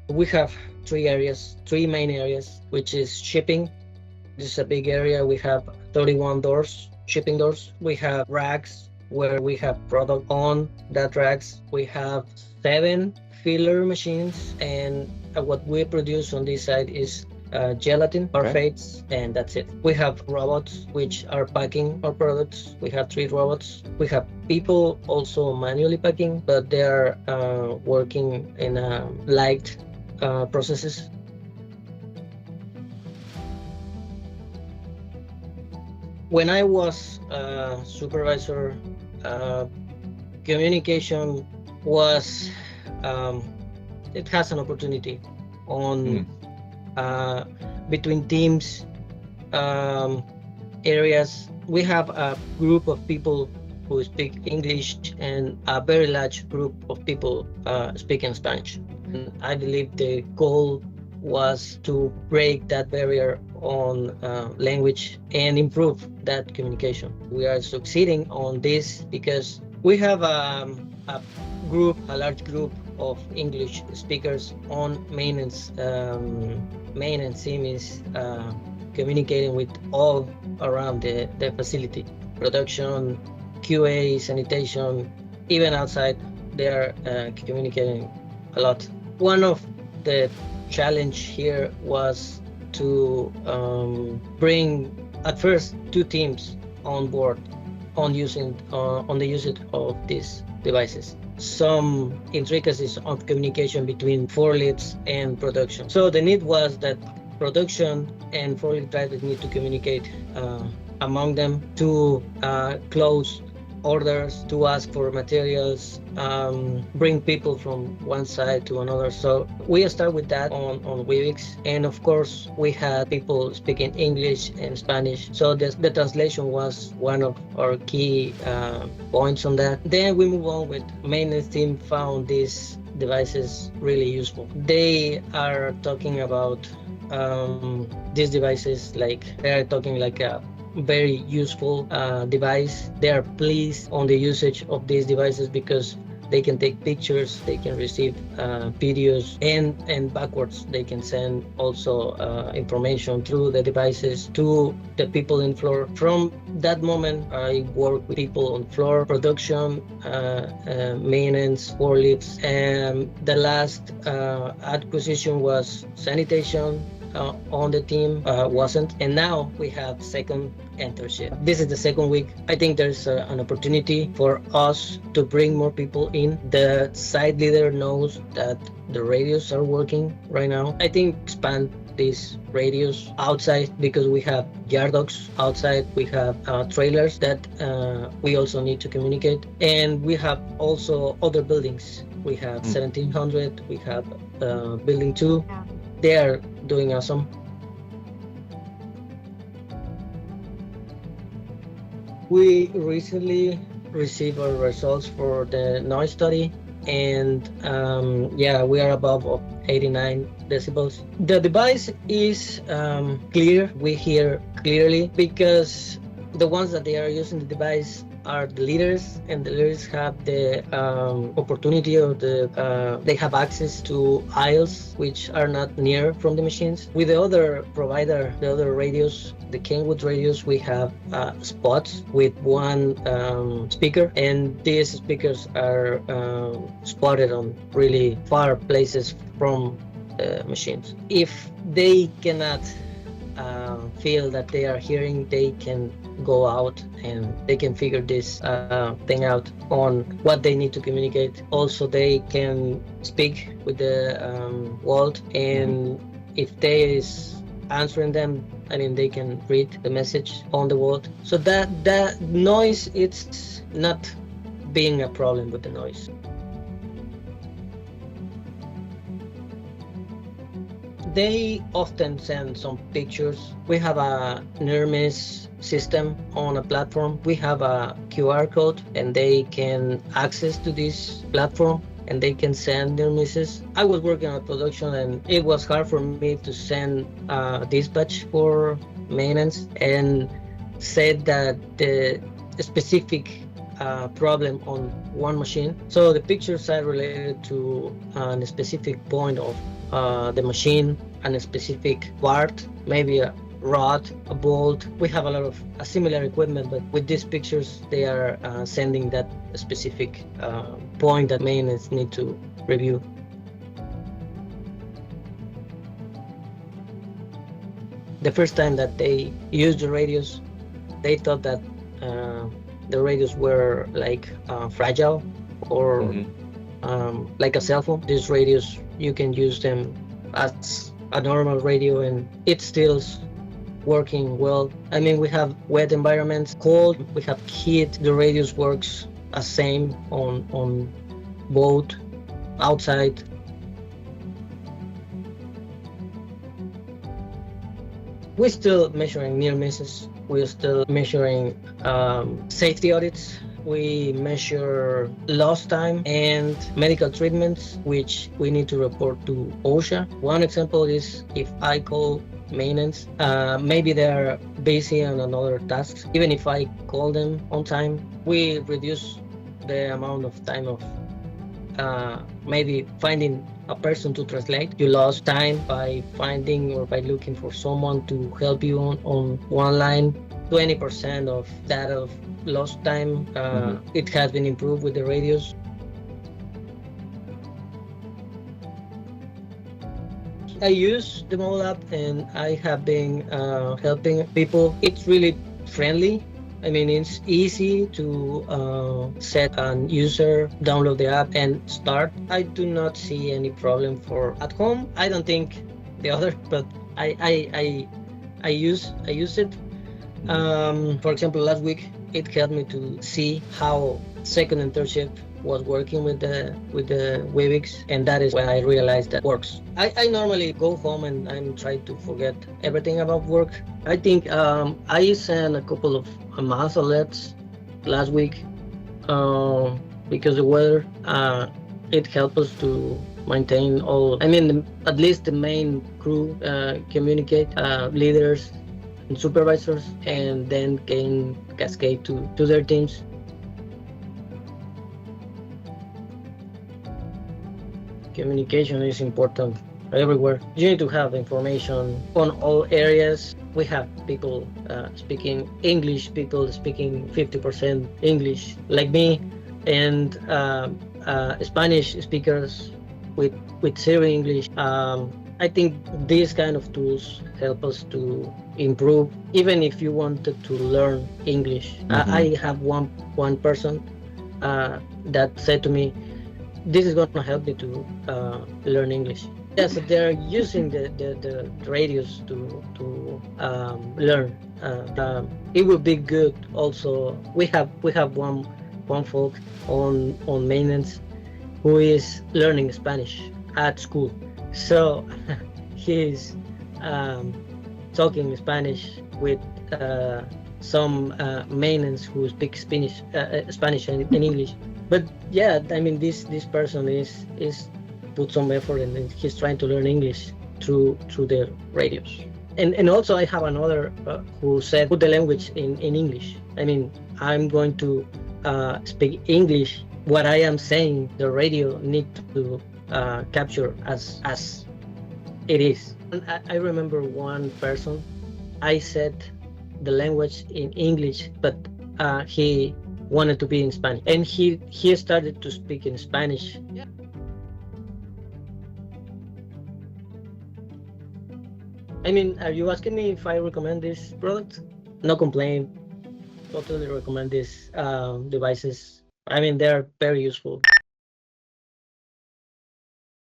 We have three main areas, which is shipping. This is a big area. We have 31 doors, shipping doors. We have racks where we have product on that racks. We have 7 filler machines, and what we produce on this side is gelatin, parfaits, and that's it. We have robots which are packing our products. We have 3 robots. We have people also manually packing, but they are working in light processes. When I was supervisor, communication was it has an opportunity on between teams, areas. We have a group of people who speak English and a very large group of people speaking Spanish. And I believe the goal was to break that barrier on language and improve that communication. We are succeeding on this because we have a large group of English speakers on maintenance. Maintenance team is communicating with all around the facility, production, QA, sanitation, even outside. They are communicating a lot. One of the challenge here was to bring at first 2 teams on board on the usage of these devices. Some intricacies of communication between forklifts and production. So the need was that production and forklift drivers need to communicate among them to close orders, to ask for materials, bring people from one side to another. So we start with that on weavix, and of course we had people speaking English and Spanish, so the translation was one of our key points on that. Then we move on with maintenance team found these devices really useful. They are talking about these devices like they are talking like a very useful device. They are pleased on the usage of these devices because they can take pictures, they can receive videos, and backwards they can send also information through the devices to the people in floor. From that moment, I work with people on floor, production, maintenance, forklifts, and the last acquisition was sanitation. On the team wasn't, and now we have second and third shift. This is the second week. I think there's an opportunity for us to bring more people in. The site leader knows that the radios are working right now. I think expand these radios outside because we have yard dogs outside, we have trailers that we also need to communicate, and we have also other buildings. We have 1700, we have building 2. They are doing awesome. We recently received our results for the noise study, and we are above of 89 decibels. The device is clear. We hear clearly because the ones that they are using the device are the leaders, and the leaders have the opportunity or they have access to aisles which are not near from the machines. With the other provider, the other radios, the Kenwood radios, we have spots with one speaker, and these speakers are spotted on really far places from the machines. If they cannot feel that they are hearing, they can go out and they can figure this thing out on what they need to communicate. Also, they can speak with the Walt, and if they is answering them, I mean, they can read the message on the Walt. So that noise, it's not being a problem with the noise. They often send some pictures. We have a near miss system on a platform. We have a QR code, and they can access to this platform, and they can send near misses. I was working on production, and it was hard for me to send dispatch for maintenance, and said that the specific problem on one machine. So the pictures are related to a specific point of the machine and a specific part, maybe a rod, a bolt. We have a lot of similar equipment, but with these pictures, they are sending that specific point that maintenance need to review. The first time that they used the radios, they thought that the radios were like fragile or like a cell phone. These radios, you can use them as a normal radio and it's still working well. I mean, we have wet environments, cold, we have heat. The radios works the same on both outside. We're still measuring near misses. We're still measuring safety audits. We measure lost time and medical treatments, which we need to report to OSHA. One example is if I call maintenance, maybe they're busy on another task. Even if I call them on time, we reduce the amount of time of maybe finding a person to translate. You lost time by finding or by looking for someone to help you on one line. 20% of that of lost time, it has been improved with the radios. I use the mobile app and I have been helping people. It's really friendly. I mean, it's easy to set a user, download the app and start. I do not see any problem for at home. I don't think the other, but I use it. For example, last week it helped me to see how second and third shift was working with the weavix, and that is when I realized that works. I normally go home and I'm trying to forget everything about work. I think I sent a couple of mass alerts last week because the weather it helped us to maintain all. I mean, at least the main crew communicate, leaders and supervisors, and then can cascade to their teams. Communication is important everywhere. You need to have information on all areas. We have people speaking English, people speaking 50% English, like me, and Spanish speakers with zero English. I think these kind of tools help us to improve. Even if you wanted to learn English, I have one person that said to me, "This is going to help me to learn English." Yes, they're using the radios to learn. It would be good. Also, we have one folk on maintenance who is learning Spanish at school. So he's talking Spanish with some maintenance who speaks Spanish and English. But yeah, I mean, this person is put some effort and he's trying to learn English through the radios. And also I have another who said put the language in English. I mean, I'm going to speak English. What I am saying, the radio need to capture as it is. And I remember one person, I said the language in English, but he wanted to be in Spanish, and he started to speak in Spanish. Yeah. I mean, are you asking me if I recommend this product? No complaint. Totally recommend these devices. I mean, they're very useful.